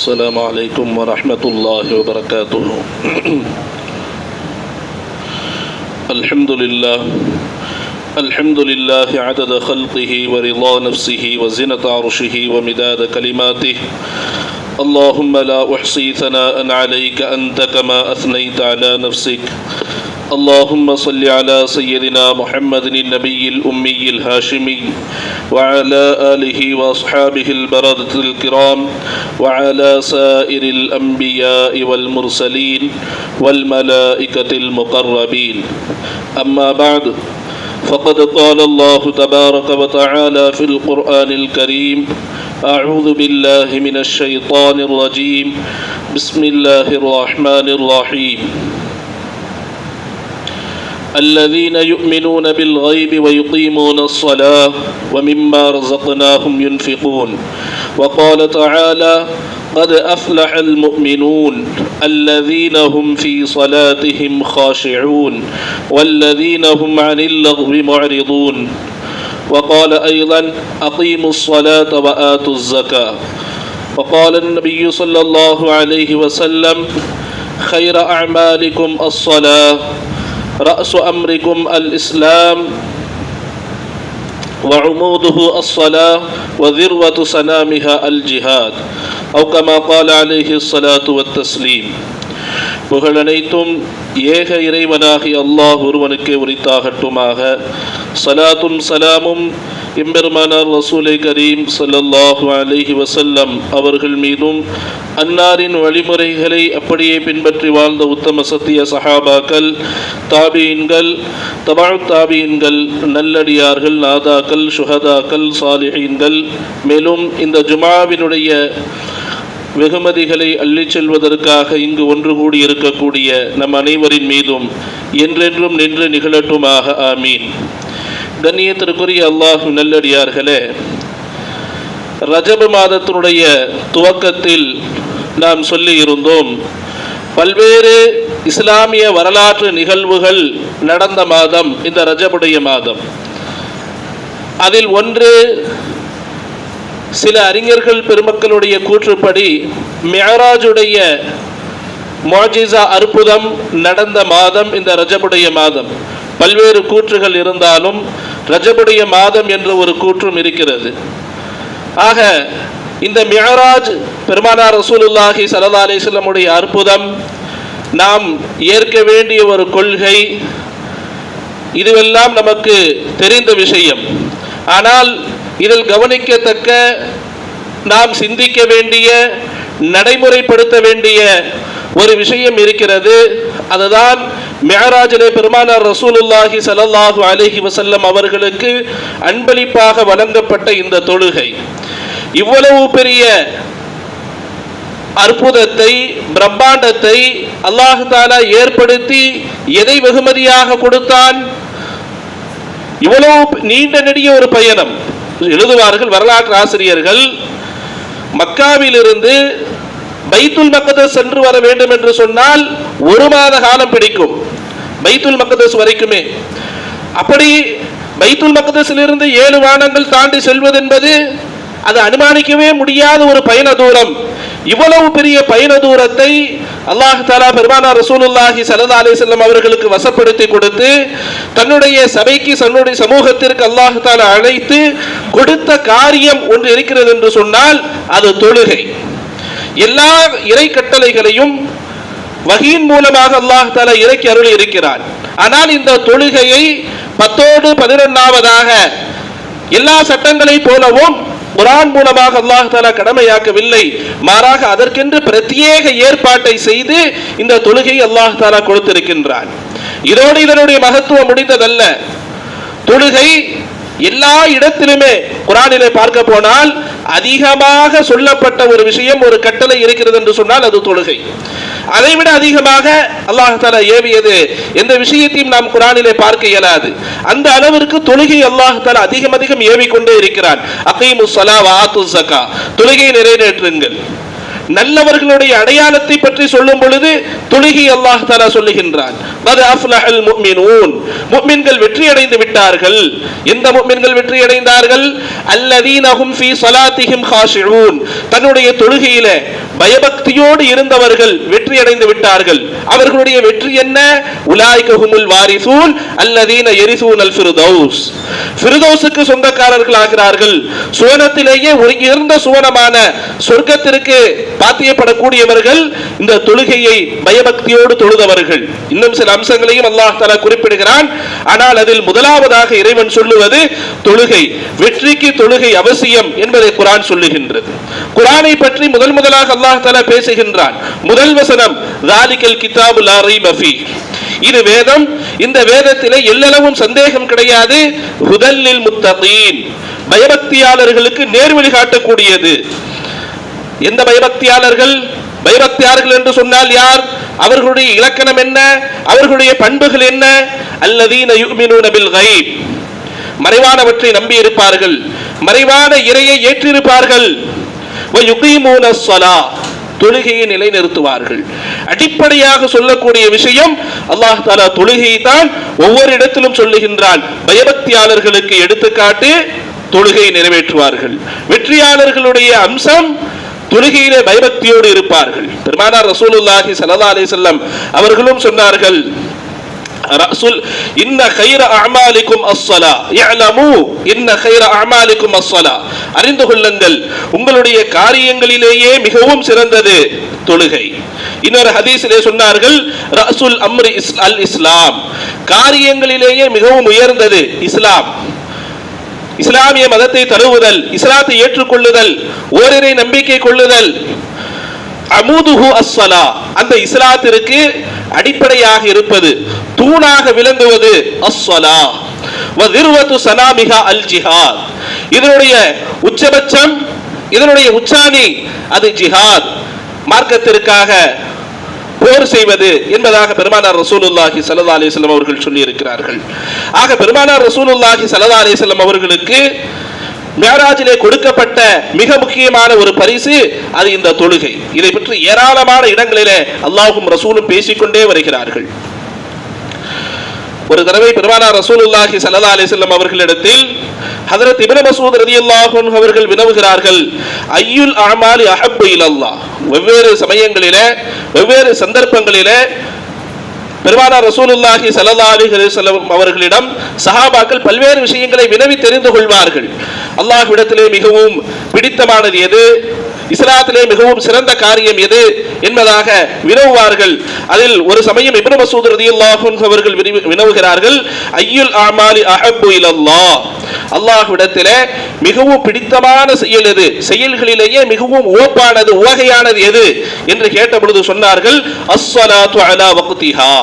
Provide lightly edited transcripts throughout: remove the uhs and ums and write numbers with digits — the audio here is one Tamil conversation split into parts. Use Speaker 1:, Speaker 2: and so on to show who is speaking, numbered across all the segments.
Speaker 1: السلام عليكم ورحمة الله وبركاته. الحمد لله عدد خلقه ورضا نفسه وزنة عرشه ومداد كلماته. اللهم لا أحصي ثناء عليك أنت كما أثنيت على نفسك. اللهم صل على سيدنا محمد النبي الأمي الهاشمي وعلى آله وأصحابه البررة الكرام وعلى سائر الأنبياء والمرسلين والملائكة المقربين. أما بعد، فقد قال الله تبارك وتعالى في القرآن الكريم: أعوذ بالله من الشيطان الرجيم، بسم الله الرحمن الرحيم. الذين يؤمنون بالغيب ويقيمون الصلاة ومما رزقناهم ينفقون. وقال تعالى: قد أفلح المؤمنون الذين هم في صلاتهم خاشعون والذين هم عن اللغو معرضون. وقال أيضا: أقيموا الصلاة وآتوا الزكاة. وقال النبي صلى الله عليه وسلم: خير أعمالكم الصلاة، رأس أمركم الإسلام، وعموده الصلاة، وذروة سنامها الجهاد. أو كما قال عليه الصلاة والتسليم. புகழனைத்தும் ஏக இறைவனாகி அல்லாஹ் ஒருவனுக்கே உரித்தாகட்டுமாக. சலாத்தும் சலாமும் எம்பெருமானார் ரசூலை கரீம் ஸல்லல்லாஹு அலைஹி வஸல்லம் அவர்கள் மீதும், அன்னாரின் வழிமுறைகளை அப்படியே பின்பற்றி வாழ்ந்த உத்தம சத்திய சஹாபாக்கள், தாபீன்கள், தபஅத் தாபீன்கள், நல்லடியார்கள், நாதாக்கள், சுஹதாக்கள், சாலிஹீன்கள், மேலும் இந்த ஜுமாவினுடைய வெகுமதிகளை அள்ளிச் செல்வதற்காக இங்கு ஒன்று கூடி இருக்கக்கூடிய நம் அனைவரின் மீதும் என்றென்றும் நின்று நிகழட்டுமாக. ஆமீன். கண்ணியத்திற்குரிய அல்லாஹ் நல்லடியார்களே, ரஜப மாதத்தினுடைய துவக்கத்தில் நாம் சொல்லி இருந்தோம், பல்வேறு இஸ்லாமிய வரலாற்று நிகழ்வுகள் நடந்த மாதம் இந்த ரஜபுடைய மாதம். அதில் ஒன்று, சில அறிஞர்கள் பெருமக்களுடைய கூற்றுப்படி மிஅராஜுடைய முஅஜிஸா அற்புதம் நடந்த மாதம் இந்த ரஜபுடைய மாதம். பல்வேறு கூற்றுகள் இருந்தாலும் ரஜபுடைய மாதம் என்ற ஒரு கூற்றும் இருக்கிறது. ஆக இந்த மிஅராஜ் பெருமானார் ரசூலுல்லாஹி ஸல்லல்லாஹு அலைஹி வஸல்லம் உடைய அற்புதம் நாம் ஏற்க வேண்டிய ஒரு கொள்கை. இதுவெல்லாம் நமக்கு தெரிந்த விஷயம். ஆனால் இதில் கவனிக்கத்தக்க, நாம் சிந்திக்க வேண்டிய, நடைமுறைப்படுத்த வேண்டிய ஒரு விஷயம் இருக்கிறது. அதுதான் மிஅராஜிலே பெருமானார் ரசூலுல்லாஹி ஸல்லல்லாஹு அலைஹி வஸல்லம் அவர்களுக்கு அன்பளிப்பாக வழங்கப்பட்ட இந்த தொழுகை. இவ்வளவு பெரிய அற்புதத்தை, பிரம்மாண்டத்தை அல்லாஹ் தஆலா ஏற்படுத்தி எதை வெகுமதியாக கொடுத்தான்? இவ்வளவு நீண்ட நெடிய ஒரு பயணம். எழுதுவார்கள் வரலாற்று ஆசிரியர்கள், மக்காவிலிருந்து பைத்துல் மக்தஸ் சென்று வர வேண்டும் என்று சொன்னால் 1 மாத காலம் பிடிக்கும், பைத்துல் மக்தஸ் வரைக்குமே. அப்படி பைத்துல் மக்தஸிலிருந்து 7 வானங்கள் தாண்டி செல்வது என்பது அது அனுமானிக்கவே முடியாத ஒரு பயண தூரம். இவ்வளவு பெரிய பயண தூரத்தை அல்லாஹ் தஆலா பெருமானார் ரசூலுல்லாஹி ஸல்லல்லாஹு அலைஹி வஸல்லம் அவர்களுக்கு வசப்படுத்தி கொடுத்து, தன்னுடைய சபைக்கு, தன்னுடைய சமூகத்திற்கு அல்லாஹ் தஆலா அழைத்து கொடுத்த காரியம் ஒன்று இருக்கிறது என்று சொன்னால் அது தொழுகை. எல்லா இறை கட்டளைகளையும் வஹீயின் மூலமாக அல்லாஹ் தஆலா இறக்கி அருளி இருக்கிறார். ஆனால் இந்த தொழுகையை 10ஓடு 11ஆவதாக எல்லா சட்டங்களை போலவும் குர்ஆன் மூலமாக அல்லாஹ் தஆலா கடமையாக்கவில்லை. மாறாக அதற்கென்று பிரத்யேக ஏற்பாட்டை செய்து இந்த தொழுகையை அல்லாஹ் தஆலா கொடுத்திருக்கின்றான். இதோடு இதனுடைய மகத்துவம் முடிந்ததல்ல. தொழுகை எல்லா இடத்திலுமே குர்ஆனிலே பார்க்க போனால் அதிகமாக சொல்லப்பட்ட ஒரு விஷயம், ஒரு கட்டளை இருக்கிறது என்று சொன்னால் அது தொழுகை. அதைவிட அதிகமாக அல்லாஹ் தஆலா ஏவியது எந்த விஷயத்தையும் நாம் குர்ஆனிலே பார்க்க இயலாது. அந்த அளவிற்கு தொழுகை அல்லாஹ் தஆலா அதிகம் ஏவிக்கொண்டே இருக்கிறான். அகீமுஸ் ஸலாஹ வ ஆத்துஸ் ஸகா, தொழுகையை நிறைவேற்றுங்கள். நல்லவர்களுடைய அடையாளத்தை பற்றி சொல்லும் பொழுது தொழுகை அல்லாஹ் தஆலா சொல்லுகின்றான். கத் அஃப்லஹல் முஃமினூன், முஃமின்கள் வெற்றி அடைந்து விட்டார்கள். எந்த முஃமின்கள் வெற்றி அடைந்தார்கள்? அல்லதீன ஹும் ஃபீ ஸலாத்திஹிம் காஷிஊன், தன்னுடைய தொழுகையிலே பயபக்தியோடு இருந்தவர்கள் வெற்றி அடைந்து விட்டார்கள். அவர்களுடைய வெற்றி என்ன? உலாயிக ஹுமுல் வாரிசூன் அல்லதீன யரிசூனல் ஃபிர்தௌஸ், ஃபிர்தௌஸுக்கு சொந்தக்காரர்கள் ஆகிறார்கள். சுவனத்திலேயே உயர்ந்த சுவனமான சொர்க்கத்திற்கு பாத்தியப்படக்கூடியவர்கள் இந்த தொழுகையை பயபக்தியோடு தொழுதவர்கள். இன்னும் சில அம்சங்களையும் அல்லாஹ் தஆலா குறிப்பிடுகிறான். ஆனால் அதில் முதலாவதாக இறைவன் சொல்லுவது தொழுகை. வெற்றிக்கு தொழுகை அவசியம் என்பதை குர்ஆன் சொல்லுகின்றது. குர்ஆனை பற்றி முதலாக அல்லாஹ் தஆலா பேசுகின்றான். முதல் வசனம் ஸாலிகல் கிதாபு லா ரைப ஃபீஹ், இது வேதம், இந்த வேதத்திலே எல்லளவும் சந்தேகம் கிடையாது. ஹுதல்லில் முத்தகீன், பயபக்தியாளர்களுக்கு நேர்வழி காட்டக்கூடியது. எந்த பயபக்தியாளர்கள்? பயபக்தியாளர்கள் என்று சொன்னால் யார்? அவர்களுடைய இலக்கணம் என்ன? அவர்களுடைய பண்புகள் என்ன? அல்லதீன யுமினூன பில் கைப், மறைவானவற்றை நம்பி இருப்பார்கள், மறைவான இறையை ஏற்றிருப்பார்கள். வ யுகீமூனஸ் ஸலாஹ், தொழுகையை நிலைநிறுத்துவார்கள். அடிப்படையாக சொல்லக்கூடிய விஷயம் அல்லாஹ் தஆலா தொழுகையை தான் ஒவ்வொரு இடத்திலும் சொல்லுகின்றான். பயபக்தியாளர்களுக்கு எடுத்துக்காட்டு தொழுகையை நிறைவேற்றுவார்கள். வெற்றியாளர்களுடைய அம்சம் தொழுகையிலே பயபக்தியோடு இருப்பார்கள். பெருமானார் ரசூலுல்லாஹி ஸல்லல்லாஹு அலைஹி வஸல்லம் அவர்களும் சொன்னார்கள், இன்ன கைர அஅமாலிக்கும் அஸ்ஸலா யஅலமு இன்ன கைர அஅமாலிக்கும் அஸ்ஸலா, அறிந்து கொள்ளுங்கள் உங்களுடைய காரியங்களிலேயே மிகவும் சிறந்தது தொழுகை. இன்னொரு ஹதீஸிலே சொன்னார்கள், ரஸுல் அம்ரி அல் இஸ்லாம், காரியங்களிலேயே மிகவும் உயர்ந்தது இஸ்லாம். இஸ்லாமிய மதத்தை தழுவுதல், இஸ்லாத்தை ஏற்றுக்கொள்ளுதல், ஓரிரை நம்பிக்கை கொள்ளுதல். அமுதுஹு அஸ்ஸலா, அந்த இஸ்லாத்திற்கு அடிப்படையாக இருப்பது, தூணாக விளங்குவது அஸ்ஸலா. வ திர்வத்து சனாமிஹா அல் ஜிஹாத், இதனுடைய உச்சபட்சம், இதனுடைய உச்சாணி அது ஜிஹாத், மார்க்கத்திற்காக போர் செய்வது என்பதாக பெருமானார் ரசூலுல்லாஹி ஸல்லல்லாஹு அலைஹி வஸல்லம் அவர்கள் சொல்லி இருக்கிறார்கள். ஆக பெருமானார் ரசூலுல்லாஹி ஸல்லல்லாஹு அலைஹி வஸல்லம் அவர்களுக்கு மிஅராஜிலே கொடுக்கப்பட்ட மிக முக்கியமான ஒரு பரிசு அது இந்த தொழுகை. இதை பற்றி ஏராளமான இடங்களிலே அல்லாஹ்வும் ரசூலும் பேசிக்கொண்டே வருகிறார்கள். ஒரு தடவை பெருமானார் ரசூலுல்லாஹி ஸல்லல்லாஹு அலைஹி வஸல்லம் அவர்களிடத்தில் ஹஜ்ரத் இப்னு மஸ்ஊத் ரலியல்லாஹு அன்ஹு அவர்கள் வினவுகிறார்கள், அய்யுல் அமாலி அஹப்பு இலல்லாஹ். வெவ்வேறு சமயங்களிலே வெவ்வேறு சந்தர்ப்பங்களிலே பெருமானார் ரசூலுல்லாஹி ஸல்லல்லாஹு அலைஹி வஸல்லம் அவர்களிடம் சஹாபாக்கள் பல்வேறு விஷயங்களை வினவி தெரிந்து கொள்வார்கள். அல்லாஹ்விடத்திலே மிகவும் பிடித்தமானது எது, இஸ்லாத்திலே மிகவும் சிறந்த காரியம் எது என்பதாக வினவுவார்கள். அதில் ஒரு சமயம் இப்னு மஸ்ஊத் ரலியல்லாஹு அன்ஹு அவர்கள் வினவுகிறார்கள், அய்யுல் அமாலி அஹப்பு இலல்லாஹ், அல்லாஹ்விடத்திலே மிகவும் பிடித்தமான செயல் எது, செயல்களிலேயே மிகவும் உவப்பானது உவகையானது எது என்று கேட்டபொழுது சொன்னார்கள், அஸ்ஸலாத்து அலா வக்திஹா,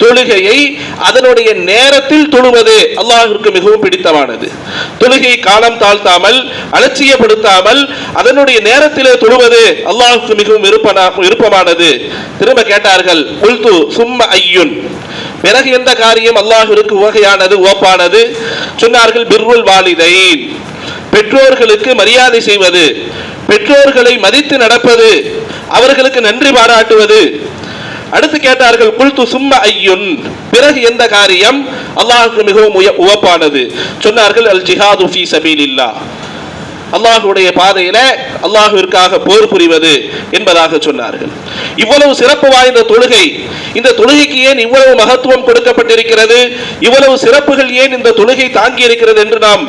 Speaker 1: தொழுகையை அதனுடைய நேரத்தில் தொழுவது அல்லாஹ்விற்கு மிகவும் பிடித்தமானது. தொழுகை காலம் தாழ்த்தாமல் அலட்சியப்படுத்தாமல் அதனுடைய நேரத்திலே தொழுவது அல்லாஹ்வுக்கு மிகவும் விருப்பமானது. திரும்ப கேட்டார்கள், குல்து சும்ம ஐயுன், பிறகு எந்த காரியம் அல்லாஹ்விற்கு உவகையானது உவப்பானது? சொன்னார்கள், பிர்ருல் வாலிதைன், பெற்றோர்களுக்கு மரியாதை செய்வது, பெற்றோர்களை மதித்து நடப்பது, அவர்களுக்கு நன்றி பாராட்டுவது. அடுத்து கேட்டார்கள், குல்து சும்ம ஐயுன், பிறகு எந்த காரியம் அல்லாஹ்வுக்கு மிகவும் உவப்பானது? சொன்னார்கள், அல் ஜிஹாது ஃபீ சபீலில்லாஹ், அல்லாஹ்வுடைய பாதையில அல்லாஹ்விற்காக போர் புரிவது என்பதாக சொன்னார்கள். இவ்வளவு சிறப்பு வாய்ந்த தொழுகை, இந்த தொழுகைக்கு ஏன் இவ்வளவு மகத்துவம் கொடுக்கப்பட்டிருக்கிறது, இவ்வளவு சிறப்புகள் ஏன் இந்த தொழுகை தாங்கி இருக்கிறது என்று நாம்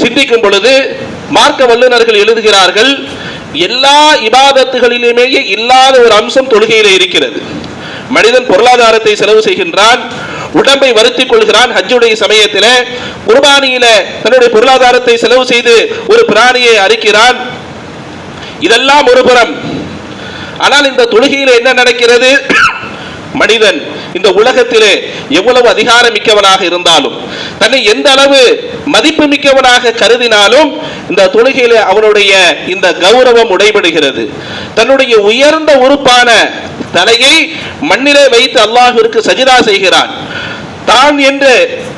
Speaker 1: சிந்திக்கும் பொழுது மார்க்க வல்லுநர்கள் எழுதுகிறார்கள், எல்லா இபாதத்துகளிலுமே இல்லாத ஒரு அம்சம் தொழுகையிலே இருக்கிறது. மனிதன் பொருளாதாரத்தை செலவு செய்கின்றான், உடம்பை வருத்திக் கொள்கிறான், ஹஜ்ஜுடைய சமயத்திலே குர்பானியில தன்னுடைய பொருளாதாரத்தை செலவு செய்து ஒரு பிராணியை அறுக்கிறான். இதெல்லாம் ஒரு புறம். ஆனால் இந்த தொழுகையில என்ன நடக்கிறது? மனிதன் இந்த உலகத்திலே எவ்வளவு அதிகாரம் மிக்கவனாக இருந்தாலும், தன்னை எந்த அளவு மதிப்பு மிக்கவனாக கருதினாலும், இந்த தொழுகையிலே அவனுடைய இந்த கௌரவம் உடைபடுகிறது. தன்னுடைய உயர்ந்த உறுப்பான தலையை மண்ணிலே வைத்து அல்லாஹ்விற்கு சஜிதா செய்கிறான். தான் என்று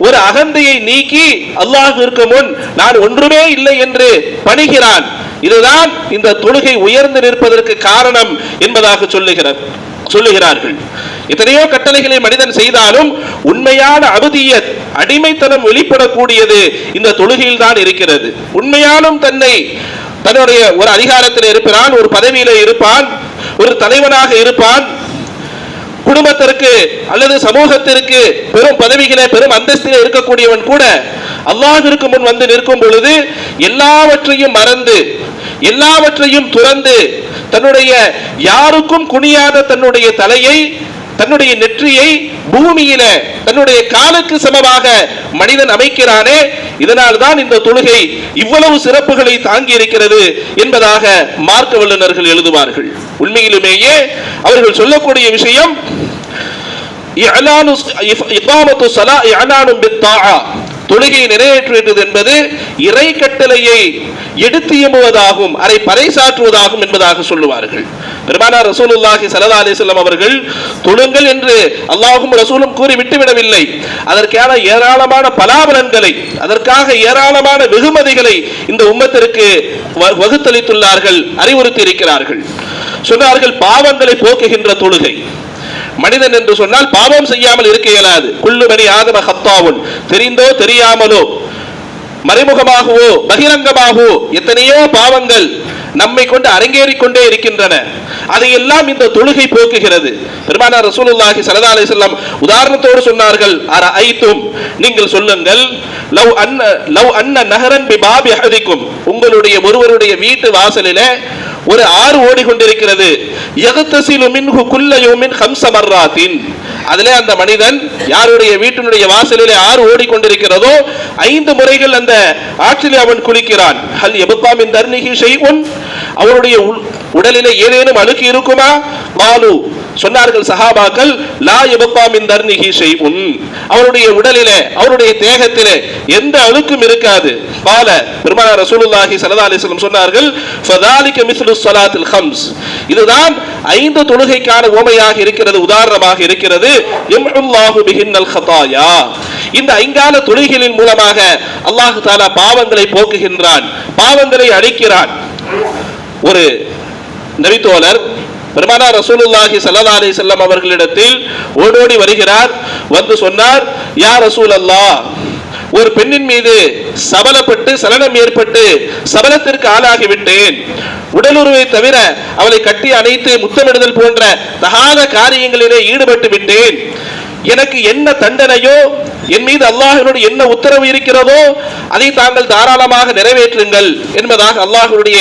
Speaker 1: ஒரு அகந்தையை நீக்கி அல்லாஹ்விற்கு முன் நான் ஒன்றுமே இல்லை என்று பணிகிறான். இதுதான் இந்த தொழுகை உயர்ந்து நிற்பதற்கு காரணம் என்பதாக சொல்லுகிறார்கள். எத்தனையோ கட்டளைகளை மனிதன் செய்தாலும் உண்மையான அபுதியத், அடிமைத்தனம் வெளிப்படக்கூடியது இந்த தொழுகையில் தான் இருக்கிறது. உண்மையாலும் தன்னுடைய ஒரு அதிகாரத்தில் இருப்பான், ஒரு பதவியில இருப்பான், ஒரு தலைவனாக இருப்பான், குடும்பத்திற்கு அல்லது சமூகத்திற்கு பெரும் பதவிகளை பெரும் அந்தஸ்திலே இருக்கக்கூடியவன் கூட அல்லாஹ்விற்கு முன் வந்து நிற்கும் பொழுது எல்லாவற்றையும் மறந்து எல்லாவற்றையும் துறந்து தன்னுடைய யாருக்கும் குனியாத தன்னுடைய தலையை தன்னுடைய நெற்றியை பூமியில தன்னுடைய காலுக்கு சமமாக மனிதன் அமைக்கிறானே, இதனால் தான் இந்த தொழுகை இவ்வளவு சிறப்புகளை தாங்கி இருக்கிறது என்பதாக மார்க்க வல்லுநர்கள் எழுதுவார்கள். உண்மையிலுமேயே அவர்கள் சொல்லக்கூடிய விஷயம் தொழுகையை நிறைவேற்றுவது என்பது இறை கட்டளையை எடுத்து எம்புவதாகும், அதை பறைசாற்றுவதாகும் என்பதாக சொல்லுவார்கள். பெருமானார் ரசூலுல்லாஹி ஸல்லல்லாஹு அலைஹி வஸல்லம் அவர்கள் தொழுங்கள் என்று அல்லாஹ்வும் ரசூலும் கூறி விட்டுவிடவில்லை. அதற்கான ஏராளமான பலாபலன்களை, அதற்காக ஏராளமான வெகுமதிகளை இந்த உம்மத்திற்கு வகுத்தளித்துள்ளார்கள், அறிவுறுத்தி இருக்கிறார்கள். சொன்னார்கள், பாவங்களை போக்குகின்ற தொழுகை. மனிதன் என்று சொன்னால் பாவம் செய்யாமல் இருக்க இயலாது. குல்லு பனி ஆதம ஹத்தாவுன், தெரிந்தோ தெரியாமலோ மறைமுகமாகவோ பகிரங்கமாகவோ எத்தனையோ பாவங்கள் நம்மை கொண்டு அரங்கேறிக் கொண்டே இருக்கின்றன. அதையெல்லாம் இந்த தொழுகை போக்குகிறது. பெருமானார் ரசூலுல்லாஹி ஸல்லல்லாஹு அலைஹி வஸல்லம் உதாரணத்தோடு சொன்னார்கள், அரஐதும், நீங்கள் சொல்லுங்கள், லவ் அன்ன நஹரன் பிபாபி அஹதிக்கும், உங்களுடைய ஒருவருடைய வீட்டு வாசலிலே ஒரு ஆறு ஓடிக்கொண்டிருக்கிறது, யக்தஸிலு மின்ஹு குல்ல யௌமின் 5 மர்ராத்தின், அதிலே அந்த மனிதன் யாருடைய வீட்டினுடைய வாசலிலே ஆறு ஓடிக்கொண்டிருக்கிறதோ 5 முறைகள் அந்த ஆற்றிலே அவன் குளிக்கிறான். ஹல் யப்கா மின் தர்னிஹி ஷைஉன், அவருடைய உடலிலே ஏதேனும் அழுக்கு இருக்குமா? மாலு, சொன்னார்கள் சஹாபாக்கள், லா யப்கா மின் தர்னிஹி ஷைஉன், அவருடைய உடலிலே அவருடைய தேகத்திலே எந்த அழுக்கும் இருக்காது. பால பெருமானார் ரசூலுல்லாஹி ஸல்லல்லாஹு அலைஹி வஸல்லம் சொன்னார்கள், ஃபதாலிக மிஸ்லு ஸலாத்தில் ஹம்ஸ், இதுதான் 5 தொழுகைக்கான உவமையாக இருக்கிறது, உதாரணமாக இருக்கிறது. யம்ஹுல்லாஹு பிஹின்னல் ஹதாயா, இந்த 5 தொழுகைகளின் மூலமாக அல்லாஹ் தஆலா பாவங்களை போக்குகின்றான், பாவங்களை அழிக்கிறான். ஒரு நபித்தோழர் பெருமானார் ரசூலுல்லாஹி ஸல்லல்லாஹு அலைஹி வஸல்லம் அவர்களிடத்தில் ஓடோடி வருகிறார். வந்து சொன்னார், யா ரசூலல்லாஹ், ஒரு பெண்ணின் மீது சபலப்பட்டு சலனம் ஏற்பட்டு சபலத்திற்கு ஆளாகிவிட்டேன், உடலுறவை தவிர அவளை கட்டி அணைத்து முத்தமிடுதல் போன்ற தகாத காரியங்களிலே ஈடுபட்டு விட்டேன், எனக்கு என்ன தண்டனையோ என் மீது அல்லாஹ்வினுடைய என்ன உத்தரவு இருக்கிறதோ அதை தாங்கள் தாராளமாக நிறைவேற்றுங்கள் என்பதாக அல்லாஹ்வுடைய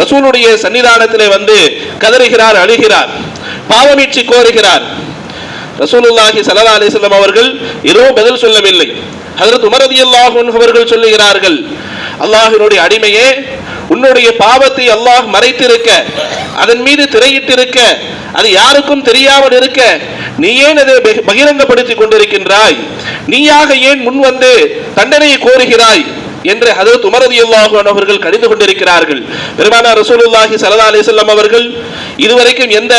Speaker 1: ரசூலுடைய சன்னிதானத்திலே வந்து கதறுகிறார், அழுகிறார், பாவமீட்சி கோருகிறார். ரசூலுல்லாஹி ஸல்லல்லாஹு அலைஹி வஸல்லம் அவர்கள் எதுவும் பதில் சொல்லவில்லை. ஹஜ்ரத் உமர் ரலியல்லாஹு அன்ஹு அவர்கள் சொல்லுகிறார்கள், அல்லாஹ்வினுடைய அடிமையே, உன்னுடைய பாவத்தை அல்லாஹ் மறைத்திருக்க, அதன் மீது திரையிட்டிருக்க, அது யாருக்கும் தெரியாமல் இருக்க, நீ ஏன் அதை பகிரங்கப்படுத்திக் கொண்டிருக்கின்றாய்? நீயாக ஏன் முன் வந்து தண்டனையை கோருகிறாய் என்று ஹஜ்ரத் உமர் ரலியல்லாஹு அன்ஹு அவர்கள் கடிந்து கொண்டிருக்கிறார்கள். பெருமானார் ரசூலுல்லாஹி ஸல்லல்லாஹு அலைஹி வஸல்லம் அவர்கள் இதுவரைக்கும் எந்த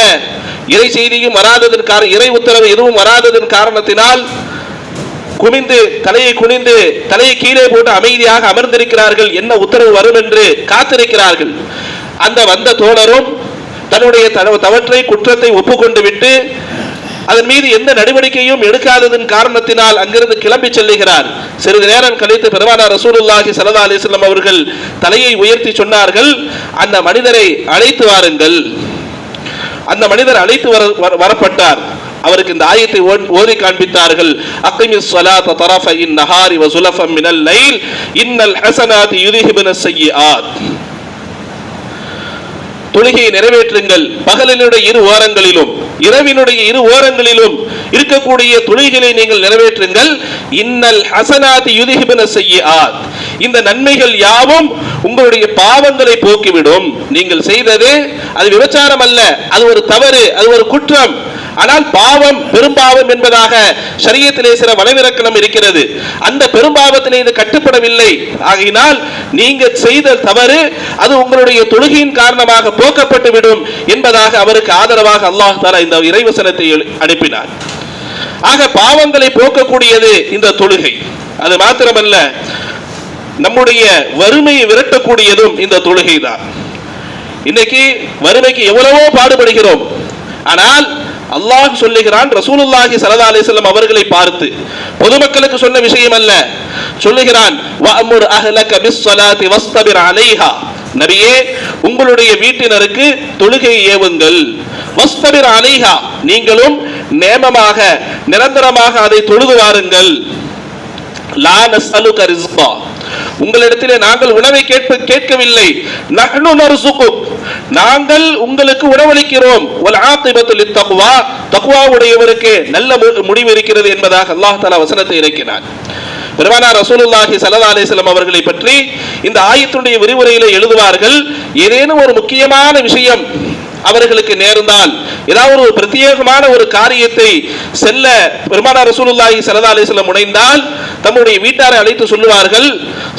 Speaker 1: இறை செய்தியும் வராததன் இறை உத்தரவு எதுவும் வராததன் காரணத்தினால் குனிந்து தலையை குனிந்து தலையை கீழே போட்டு அமைதியாக அமர்ந்திருக்கிறார்கள். என்ன உத்தரவு வரும் என்று காத்திருக்கிறார்கள். அந்த வந்த தோழரும் தன்னுடைய தவற்றை குற்றத்தை ஒப்புக்கொண்டு விட்டு அதன் மீது எந்த நடவடிக்கையும் எடுக்காததன் காரணத்தினால் அங்கிருந்து கிளம்பி செல்லுகிறார். சிறிது நேரம் கழித்து பெருமானார் ரசூலுல்லாஹி ஸல்லல்லாஹு அலைஹி வஸல்லம் அவர்கள் தலையை உயர்த்தி சொன்னார்கள், அந்த மனிதரை அழைத்து வாருங்கள். அந்த மனிதர் அழைத்து வரப்பட்டார். அவருக்கு இந்த ஆயத்தை ஓதி காண்பித்தார்கள். அக்மிஸ் ஸலாத தரஃபைன் நஹாரி வ ஸுலஃபம் மினல் லைல் இன்னல் ஹஸனாத்தி யுذஹிபுனஸ் ஸய்யிஆத், தொழுகையை நிறைவேற்றுங்கள், பகலினுடைய 2 ஓரங்களிலும் இரவினுடைய 2 ஓரங்களிலும் இருக்கக்கூடிய தொழுகைகளை நீங்கள் நிறைவேற்றுங்கள். இன்னல் ஹஸனாத்தி யுذஹிபுனஸ் ஸய்யிஆத், இந்த நன்மைகள் யாவும் உங்களுடைய பாவங்களை போக்கிவிடும். நீங்கள் செய்தது அது விபச்சாரம் அல்ல, அது ஒரு தவறு, அது ஒரு குற்றம். ஆனால் பாவம் பெரும்பாவம் என்பதாக ஷரியத்திலே சில வலைவிலக்கணம் இருக்கிறது. அந்த பெரும்பாவத்திலே இது கட்டுப்படவில்லை. ஆகையினால் நீங்க செய்த தவறு அது உங்களுடைய தொழுகையின் காரணமாக போக்கப்பட்டு விடும் என்பதாக அவருக்கு ஆதரவாக அல்லாஹ் தஆலா இந்த இறைவசனத்தை அனுப்பினார். ஆக பாவங்களை போக்கக்கூடியது இந்த தொழுகை. அது மாத்திரமல்ல, நம்முடைய வறுமையை விரட்டக்கூடியதும் இந்த தொழுகை தான். இன்னைக்கு வறுமைக்கு எவ்வளவோ பாடுபடுகிறோம். ஆனால் அல்லாஹ் சொல்லுகிறான், ரசூலுல்லாஹி ஸல்லல்லாஹு அலைஹி வஸல்லம் அவர்களை பார்த்து, பொதுமக்களுக்கு சொன்ன விஷயம் அல்ல, சொல்லுகிறான், வஅமுர் அஹ்லக பிஸ்ஸலாத்தி வஸ்தபிர் அலைஹா, நபியே உங்களுடைய வீட்டினருக்கு தொழுகை ஏவுங்கள். வஸ்தபிர் அலைஹா, நீங்களும் நேமமாக நிரந்தரமாக அதை தொழுது வாருங்கள். லா நஸ்அலுக ரிஸ்கா, உங்களிடத்திலே நாங்கள் உணவை கேட்கவில்லை. நஹ்னு நர்சுகுக், நாங்கள் உங்களுக்கு உணவளிக்கிறோம். வல் ஆகிபத்து லித்தக்வா, தக்வாவுடையவருக்கு நல்ல முடிவு இருக்கிறது என்பதாக அல்லாஹ் தஆலா வசனத்தை இறக்கினார். பெருமானார் ரசூலுல்லாஹி ஸல்லல்லாஹு அலைஹி வஸல்லம் அவர்களை பற்றி இந்த ஆயத்துடைய விரிவுரையில எழுதுவார்கள், ஏதேனும் ஒரு முக்கியமான விஷயம் அவர்களுக்கு நேர்ந்தால், ஏதாவது ஒரு பிரத்யேகமான ஒரு காரியத்தை செல்ல பெருமானார் ரசூலுல்லாஹி ஸல்லல்லாஹு அலைஹி வஸல்லம் முனைந்தால் தம்முடைய வீட்டாரை அழைத்து சொல்லுவார்கள்,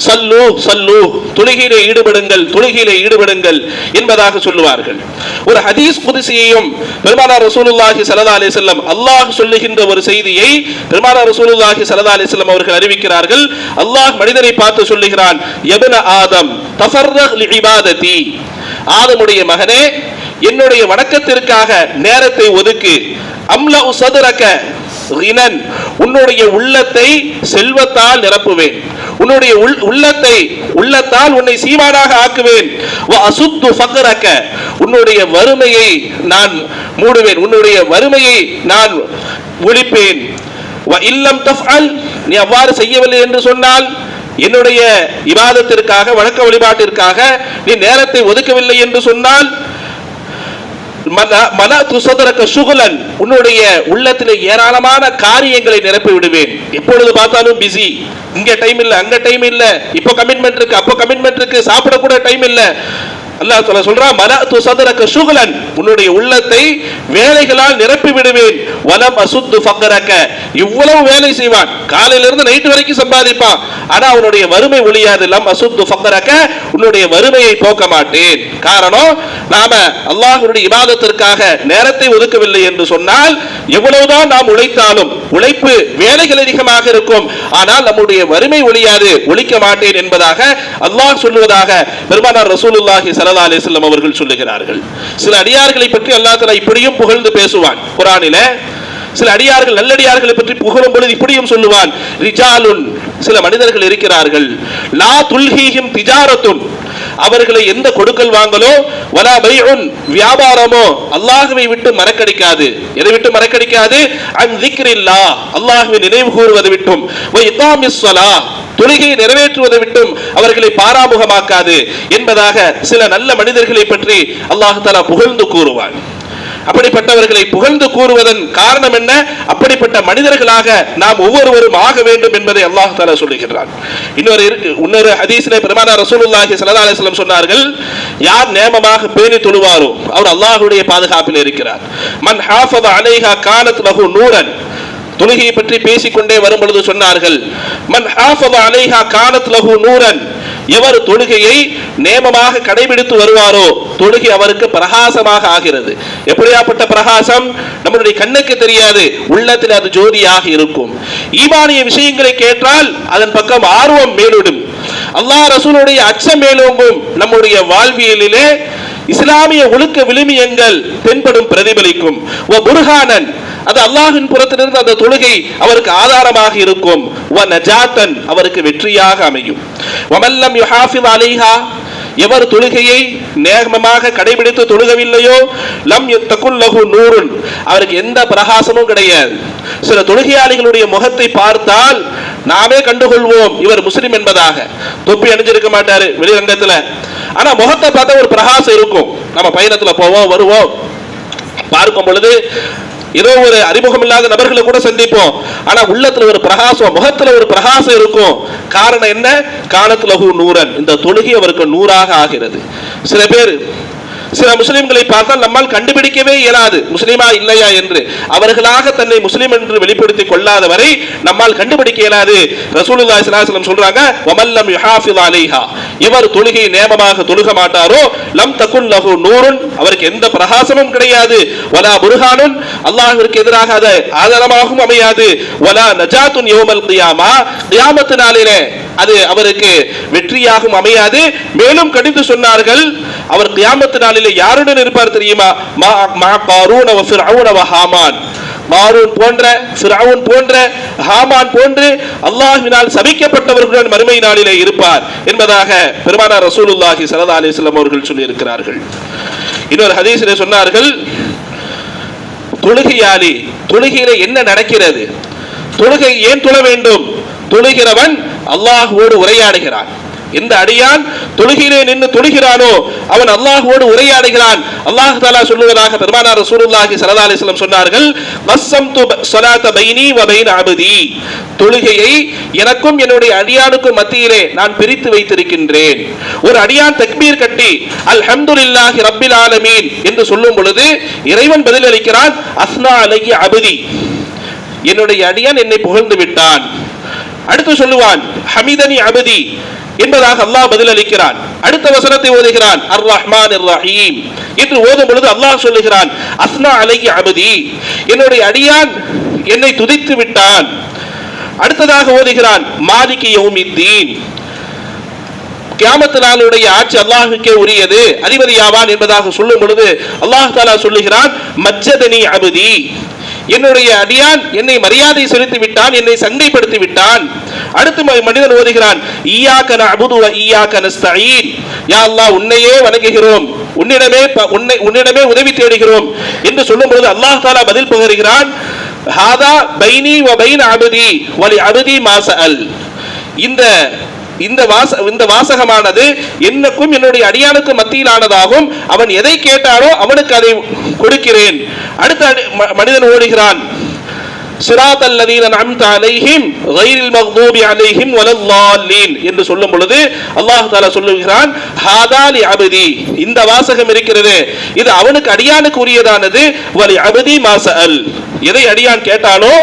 Speaker 1: சல்லு சல்லு, தொழுகையிலே ஈடுபடுங்கள், தொழுகையிலே ஈடுபடுங்கள் என்பதாக சொல்லுவார்கள். ஒரு ஹதீஸ் குத்ஸியையும் பெருமானார் ரசூலுல்லாஹி ஸல்லல்லாஹு அலைஹி வஸல்லம் அல்லாஹ் சொல்லுகின்ற ஒரு செய்தியை பெருமானார் ரசூலுல்லாஹி ஸல்லல்லாஹு அலைஹி வஸல்லம் அவர்கள் அறிவிக்கிறார்கள். அல்லாஹ் மனிதனை பார்த்து சொல்லுகிறான், யப்ன ஆதம் தஃபர்ரக் லிஇபாததி, ஆதமுடைய மகனே, என்னுடைய வணக்கத்திற்காக நேரத்தை ஒதுக்கு. அம்லா சதுரக கினன், உன்னுடைய உள்ளத்தை செல்வத்தால் நிரப்புவேன், உன்னுடைய உள்ளத்தால் உன்னை சீமானாக ஆக்குவேன். வ அசுத்து ஃபக்ரக, உன்னுடைய வறுமையை நான் மூடுவேன், உன்னுடைய வறுமையை நான் ஒழிப்பேன். வ இல்லம் தஃஅல், நீ அவ்வாறு செய்யவில்லை என்று சொன்னால், என்னுடைய இபாதத்திற்காக வணக்க வழிபாட்டிற்காக நீ நேரத்தை ஒதுக்கவில்லை என்று சொன்னால், உன்னுடைய உள்ளத்திலே ஏராளமான காரியங்களை நிரப்பி விடுவேன். எப்பொழுது பார்த்தாலும் பிஸி, இங்க டைம் இல்ல, அங்க டைம் இல்ல, இப்போ கமிட்மெண்ட் இருக்கு, அப்போ கமிட்மெண்ட் இருக்கு, சாப்பிட கூட டைம் இல்ல. அல்லாஹ் தஆலா சொல்றான், மலஅது சதரக ஷுகலன், உன்னுடைய உள்ளத்தை வேலைகளால் நிரப்பி விடுவேன். வலம் அசுத்து ஃபக்ரக, இவ்வளவு வேலை செய்வான், காலையில இருந்து நைட் வரைக்கும் சம்பாதிப்பான், ஆனா அவனுடைய வறுமை ஒழியாது. லம் அசுத்து ஃபக்ரக, உன்னுடைய வறுமையை போக்க மாட்டேன். காரணம், நாம அல்லாஹ்வுடைய இபாதத்திற்காக நேரத்தை ஒதுக்கவில்லை என்று சொன்னால், எவ்வளவுதான் நாம் உழைத்தாலும் உழைப்பு வேலைகள் அதிகமாக இருக்கும், ஆனால் நம்முடைய வறுமை ஒழியாது, ஒழிக்க மாட்டேன் என்பதாக அல்லாஹ் சொல்லுவதாக பெருமானார் ரசூலுல்லாஹி ஸல்லல்லாஹு அலைஹி வஸல்லம் அவர்கள் சொல்லுகிறார்கள். சில அடியார்களை பற்றி அல்லாஹ் தஆலா இப்படியும் புகழ்ந்து பேசுவான் குர்ஆனிலே. சில அடியார்கள், நல்லடியார்களை பற்றி புகழும் பொழுது இப்படியும் சொல்லுவான், ரிஜாலுன், சில மனிதர்கள் இருக்கிறார்கள், லா துல்ஹீஹிம் திஜாரத்துன், அவர்களை எந்த கொடுக்கல் வாங்கலோ, வலா பைஉன், வியாபாரமோ அல்லாஹ்வை விட்டு மறக்கடிக்காது. எதை விட்டு மறக்கடிக்காது? அன் ஸிக்ரில்லாஹ், அல்லாஹ்வை நினைவு கூறுவதை விட்டும், வ இகாமிஸ் ஸலாஹ், தொழுகையை நிறைவேற்றுவதை விட்டும் அவர்களை பாராமுகமாக்காது என்பதாக சில நல்ல மனிதர்களை பற்றி அல்லாஹ் தஆலா புகழ்ந்து கூறுவான். அப்படிப்பட்டவர்களை புகழ்ந்து கூறுவதன் காரணம் என்ன? அப்படிப்பட்ட மனிதர்களாக நாம் ஒவ்வொருவரும் ஆக வேண்டும் என்பதை அல்லாஹ் தஆலா சொல்லுகிறான். இன்னொரு ஹதீஸிலே பெருமானார் ரசூலுல்லாஹி ஸல்லல்லாஹு அலைஹி வஸல்லம் சொன்னார்கள், யார் நேமமாக பேணி தொழுவாரோ அவர் அல்லாஹ்வுடைய பாதுகாப்பில் இருக்கிறார். மன் ஹாஃபத அலைஹா கானத் லஹு நூரன், தொழுகையை பற்றி பேசிக்கொண்டே வரும் பொழுது சொன்னார்கள், மன் ஹாஃபத அலைஹா கானத் லஹு நூரன், எவர் தொழுகையை நேமமாக கடைபிடித்து வருவாரோ தொழுகை அவருக்கு பிரகாசமாக ஆகிறது. எப்படியாப்பட்ட பிரகாசம்? நம்முடைய கண்ணுக்கு தெரியாது, உள்ளத்தில் அது ஜோதியாக இருக்கும். ஈமானிய விஷயங்களை கேட்டால் அதன் பக்கம் ஆர்வம் மேலிடும், அல்லாஹ் ரசூலுடைய அச்சம் மேலோங்கும். நம்முடைய வாழ்வியலிலே இஸ்லாமிய ஒழுக்க விழுமியங்கள் தென்படும், பிரதிபலிக்கும். வ புர்ஹானன், அது அல்லாஹ்வின் புறத்திலிருந்து அந்த தொழுகை அவருக்கு ஆதாரமாக இருக்கும். வ நஜாத்தன், அவருக்கு வெற்றியாக அமையும். வமல்லம் யுஹாஃபிஸ் அலைஹா, எவர் தொழுகையை நேர்மமாக கடைபிடித்து தொழுகவில்லையோ, லம் யத்தகுல் லஹு நூருன், அவருக்கு எந்த பிரகாசமும் கிடையாது. சில தொழுகையாளிகளுடைய முகத்தை பார்த்தால் நாமே கண்டுகொள்வோம் இவர் முஸ்லிம் என்பதாக. தொப்பி அணிஞ்சிருக்க மாட்டாரு வெளிரங்கத்துல, ஆனா முகத்தை பார்த்தா ஒரு பிரகாசம் இருக்கும். நம்ம பயணத்துல போவோம் வருவோம், பார்க்கும் பொழுது ஏதோ ஒரு அறிமுகம் இல்லாத நபர்களை கூட சந்திப்போம், ஆனா உள்ளத்துல ஒரு பிரகாசம், முகத்துல ஒரு பிரகாசம் இருக்கும். காரணம் என்ன? கானத் லஹு நூரன், இந்த தொழுகை அவருக்கு நூறாக ஆகிறது. சில பேர், சில முஸ்லிம்களை பார்த்தால் நம்மால் கண்டுபிடிக்கவே இயலாது முஸ்லிமா இல்லையா என்று. அவர்களாக தன்னை முஸ்லிம் என்று வெளிப்படுத்திக் கொள்ளாத வரை நம்மால் கண்டுபிடிக்க இயலாது. ரசூலுல்லாஹி ஸல்லல்லாஹு அலைஹி வஸல்லம் சொல்றாங்க, வமல்லம் யுஹாஃபிஸ் அலைஹா, எவர் தொழுகை நேமமாக தொழுக மாட்டாரோ, லம் தகுல் லஹு நூருன், அவருக்கு எந்த பிரகாசமும் கிடையாது. வலா புர்ஹானுன், அல்லாஹ்விற்கு எதிராக அது ஆதாரமாகவும் அமையாது. வலா நஜாத்துன் யௌமல் கியாமா, கியாமத் நாளிலே அது அவருக்கு வெற்றியாகவும் அமையாது. மேலும் கடிந்து சொன்னார்கள், அவர் கியாமத் நாளிலே யாருடன் இருப்பார் தெரியுமா? மா காரூன வ ஃபிர்அவுன வ ஹாமான், மாரூன் போன்ற, ஃபிரௌன் போன்ற, ஹாமான் போன்று அல்லாஹ்வினால் சபிக்கப்பட்டவர்களுடன் மறுமை நாளிலே இருப்பார் என்பதாக பெருமானார் ரசூலுல்லாஹி ஸல்லல்லாஹு அலைஹி வஸல்லம் அவர்கள் சொல்லி இருக்கிறார்கள். இன்னொரு ஹதீஸிலே சொன்னார்கள், தொழுகையாளி தொழுகையிலே என்ன நடக்கிறது, தொழுகை ஏன் தொழ வேண்டும், தொழுகிறவன் அல்லாஹ்வோடு உரையாடுகிறான். எந்த அடியான் தொழுகையிலே நின்று தொழுகிறானோ அவன் அல்லாஹ்வோடு உரையாடுகிறான். அல்லாஹ் தஆலா சொல்லுவதாக பெருமானார் ரசூலுல்லாஹி ஸல்லல்லாஹு அலைஹி வஸல்லம் சொன்னார்கள், கஸ்ஸம்து ஸலாத பைனி வ பைன அப்தி, தொழுகையை எனக்கும் என்னுடைய அடியானுக்கும் மத்தியிலே நான் பிரித்து வைத்திருக்கின்றேன். ஒரு அடியான் தக்பீர் கட்டி அல்ஹம்துலில்லாஹி ரப்பில் ஆலமீன் என்று சொல்லும் பொழுது இறைவன் பதிலளிக்கிறான், அஸ்னா அலைய அப்தி, என்னுடைய அடியான் என்னை புகழ்ந்து விட்டான். அடுத்து சொல்லுவான், ஹமிதனி அப்தி என்பதாக அல்லாஹ் பதில் அளிக்கிறான். அடுத்த வசனத்தை ஓதுகிறான், அர் ரஹ்மான் அர் ரஹீம் என்று ஓதும் பொழுது அல்லாஹ் சொல்லுகிறான், அஸ்னா அலைய அப்தி, என்னுடைய அடியான் என்னை துதித்து விட்டான். அடுத்ததாக ஓதுகிறான், மாலிகி யௌமித்தீன், கியாமத் நாளுடைய ஆட்சி அல்லாஹ்வுக்கே உரியது, அதிபதியாவான் என்பதாக சொல்லும் பொழுது அல்லாஹ் தஆலா சொல்லுகிறான், மஜ்ஜதனி அப்தி, என்னுடைய அடியான் என்னை மரியாதை செலுத்தி விட்டான், என்னை சங்கைப்படுத்தி விட்டான். அடுத்து மனிதன் ஓதுகிறான், ஈயாக்க நஅபுது வ ஈயாக்க நஸ்தஈன், யா அல்லாஹ் உன்னையே வணங்குகிறோம், உன்னிடமே உதவி தேடுகிறோம் என்று சொல்லும் பொழுது அல்லாஹ் தஆலா பதில் பகருகிறான், ஹாதா பைனி வ பைன அப்தி வ லி அப்தி மா சஅல், இந்த வாசகமானது என்னக்கும் என்னுடைய அடியானுக்கும் மத்தியிலானதாகும். அவன் எதை கேட்டானோ அவனுக்கு அதை கொடுக்கிறேன். அடுத்த மனிதன் ஓடுகிறான், சிராத்தல் லதீன அன்அம்த அலைஹிம் கைரில் மக்தூபி அலைஹிம் வலல்லாலீன் என்று சொல்லும் பொழுது அல்லாஹ் தஆலா சொல்லுகிறான், ஹாதா லி அப்தி, இந்த வாசகம் இருக்கிறது இது அவனுக்கு அடியானுக்கு உரியதானது, வலி அப்தி மா சஅல், எதை அடியான் கேட்டானோ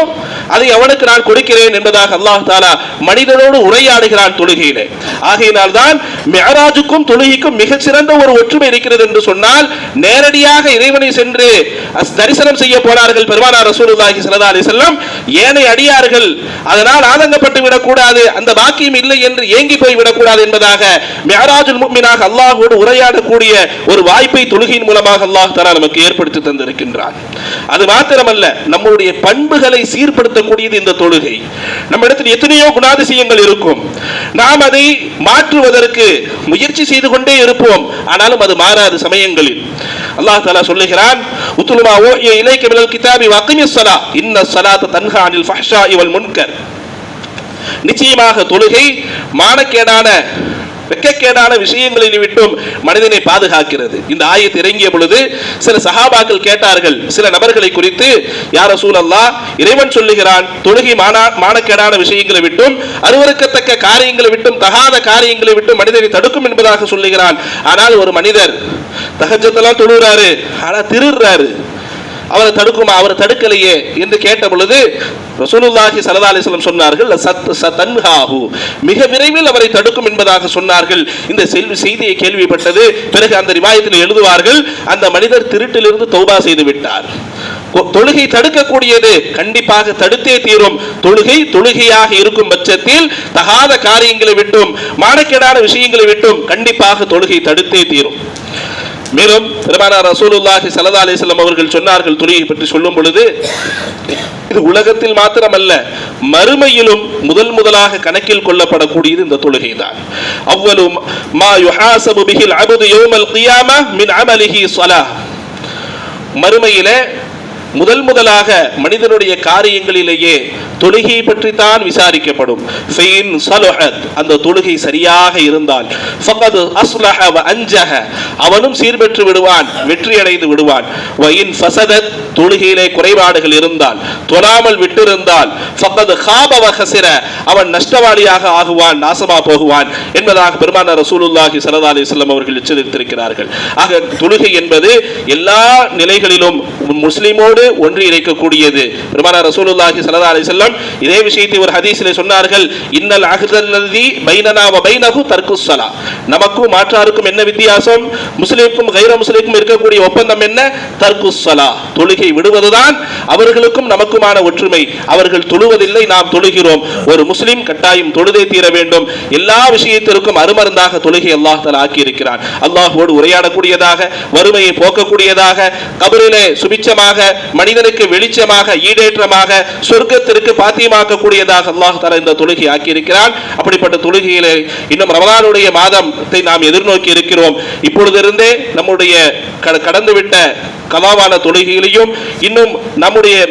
Speaker 1: அதை அவனுக்கு நான் கொடுக்கிறேன் என்பதாக அல்லாஹ் தஆலா மனிதனோடு உரையாடுகிறான் தொழுகையிலே. ஆகையினால் தான் மிஅராஜுக்கும் தொழுகைக்கும் மிகச் சிறந்த ஒரு ஒற்றுமை இருக்கிறது என்று சொன்னால், நேரடியாக இறைவனை சென்று தரிசனம் செய்ய போனார்கள் பெருமானார் ரசூலுல்லாஹி ஸல்லல்லாஹு அலைஹி வஸல்லம். ஏனை அடியார்கள் அதனால் ஆதங்கப்பட்டு விடக்கூடாது, அந்த பாக்கியம் இல்லை என்று ஏங்கி போய் விடக்கூடாது என்பதாக மிஅராஜுல் முஃமினாக அல்லாஹ்வோடு உரையாடக்கூடிய ஒரு வாய்ப்பை தொழுகையின் மூலமாக அல்லாஹ் தஆலா நமக்கு ஏற்படுத்தி தந்திருக்கின்றான். அது மாத்திரமல்ல, நம்முடைய பண்புகளை சீர்படுத்தக்கூடியது இந்த தொழுகை. நம்ம இடத்தில் எத்தனையோ குணாதிசயங்கள் இருக்கும், நாம் அதை மாற்றுவதற்கு முயற்சி செய்து கொண்டே இருப்போம், ஆனாலும் அது மாறாத சமயங்களில் அல்லாஹ் தஆலா சொல்லுகிறான், உத்லுமா ஊஹிய இலைக மினல் கிதாபி வ அகிமிஸ் ஸலா இன்னஸ் ஸலாத தன்ஹா அனில் ஃபஹ்ஷாஇ வல் முன்கர், நிச்சயமாக தொழுகை மானக்கேடான வெட்கக்கேடான விஷயங்களில் விட்டும் மனிதனை பாதுகாக்கிறது. இந்த ஆயத் இறங்கிய பொழுது சில சஹாபாக்கள் கேட்டார்கள் சில நபர்களை குறித்து, யா ரசூலல்லாஹ், இறைவன் சொல்லுகிறான் தொழுகை மானக்கேடான விஷயங்களை விட்டும் அருவருக்கத்தக்க காரியங்களை விட்டும் தகாத காரியங்களை விட்டும் மனிதனை தடுக்கும் என்பதாக சொல்லுகிறான். ஆனால் ஒரு மனிதர் தஹஜ்ஜுதெல்லாம் தொழுகிறாரு, ஆனா திருடுறாரு, அவரை தடுக்குமா, அவரை தடுக்கலையே என்று கேட்ட பொழுது ரசூலுல்லாஹி ஸல்லல்லாஹு அலைஹி வஸல்லம் சொன்னார்கள், சதன்ஹாஹு, மிக விரைவில் அவரை தடுக்கும் என்பதாக சொன்னார்கள். இந்த செய்தியை கேள்விப்பட்டது பிறகு அந்த ரிவாயத்தில் எழுதுவார்கள், அந்த மனிதர் திருட்டிலிருந்து தௌபா செய்து விட்டார். தொழுகை தடுக்கக்கூடியது, கண்டிப்பாக தடுத்தே தீரும். தொழுகையாக இருக்கும் பட்சத்தில் தகாத காரியங்களை விட்டும் மானக்கேடான விஷயங்களை விட்டும் கண்டிப்பாக தொழுகை தடுத்தே தீரும். மேலும் பெருமானார் ரசூலுல்லாஹி ஸல்லல்லாஹு அலைஹி வஸல்லம் அவர்கள் சொன்னார்கள், தொழுகை பற்றி சொல்லும் பொழுது, இது உலகத்தில் மாத்திரமல்ல மறுமையிலும் முதலாக கணக்கில் கொள்ளப்படக்கூடியது இந்த தொழுகை தான். அவ்வலு மா யுஹாஸபு பிஹில் அப்து யௌமல் கியாமah மின் அமலிஹி ஸலாஹ், மறுமையிலே முதலாக மனிதனுடைய காரியங்களிலேயே தொழுகை பற்றி தான் விசாரிக்கப்படும். ஃபைன் ஸலஹத், அந்த தொழுகை சரியாக இருந்தால், ஃபகத் அஸ்லஹ வ அன்ஜஹ, அவனும் சீர்பெற்று விடுவான், வெற்றி அடைந்து விடுவான். வ இன் ஃபஸதத், தொழுகையிலே குறைபாடுகள் இருந்தால், தொழாமல் விட்டிருந்தால், ஃபகத் காப வ ஹஸிர, அவன் நஷ்டவாளியாக ஆகுவான், நாசமா போகுவான் என்பதாக பெருமானார் ரசூலுல்லாஹி ஸல்லல்லாஹு அலைஹி வஸல்லம் அவர்கள் எச்சரித்திருக்கிறார்கள். ஆக தொழுகை என்பது எல்லா நிலைகளிலும் முஸ்லிமோடு ஒன்று இணைக்கக்கூடியது. பெருமானார் ரசூலுல்லாஹி ஸல்லல்லாஹு அலைஹி வஸல்லம் இதே விஷயத்தை ஒரு ஹதீஸிலே சொன்னார்கள், இன்னல் அஹ்தல்லதி பைனனா வ பைனஹு தர்குஸ் ஸலா. நமக்கும் மாற்றாருக்கும் என்ன வித்தியாசம்? முஸ்லிமுக்கும் கைர முஸ்லிமுக்கும் இருக்கக்கூடிய ஒப்பந்தம் என்ன? தர்குஸ் ஸலா, தொழுகை விடுவதுதான் அவர்களுக்கும் நமக்குமான ஒற்றுமை. அவர்கள் தொழுவதில்லை, நாம் தொழுகிறோம். ஒரு முஸ்லிம் கட்டாயம் தொழுதே தீர வேண்டும். எல்லா விஷயத்திற்கும் அருமருந்தாக தொழுகை அல்லாஹ் தஆலா ஆக்கி இருக்கிறான். அல்லாஹ்வோடு உரையாடக்கூடியதாக, வறுமையை போக்கக்கூடியதாக, கபரிலே சுபிச்சமாக, மனிதனுக்கு வெளிச்சமாக, ஈடேற்றமாக, சொர்க்கத்திற்கு பாத்தியமாக்கக்கூடியதாக அல்லாஹ் தஆலா இந்த தொழுகை ஆக்கி இருக்கிறான். அப்படிப்பட்ட தொழுகையிலே இன்னும் ரமலானுடைய மாதத்தை நாம் எதிர்நோக்கி இருக்கிறோம். இப்பொழுதிருந்தே நம்முடைய கடந்துவிட்ட கலாவான தொழுகைகளையும் இன்னும்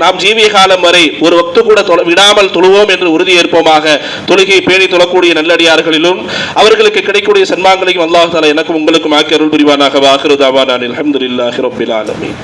Speaker 1: நாம் ஜீவிய காலம் வரை ஒரு வக்து கூட விடாமல் தொழுவோம் என்று உறுதியேற்போமாக. தொழுகை பேணி தொழக்கூடிய நல்லடியார்களிலும் அவர்களுக்கு கிடைக்கக்கூடிய சன்மான்களையும் அல்லாஹ் தஆலா எனக்கும் உங்களுக்கும் ஆக்கி அருள் புரிவானாக. வாஹிரு தஅவானா அல்ஹம்துலில்லாஹி ரப்பில் ஆலமீன்.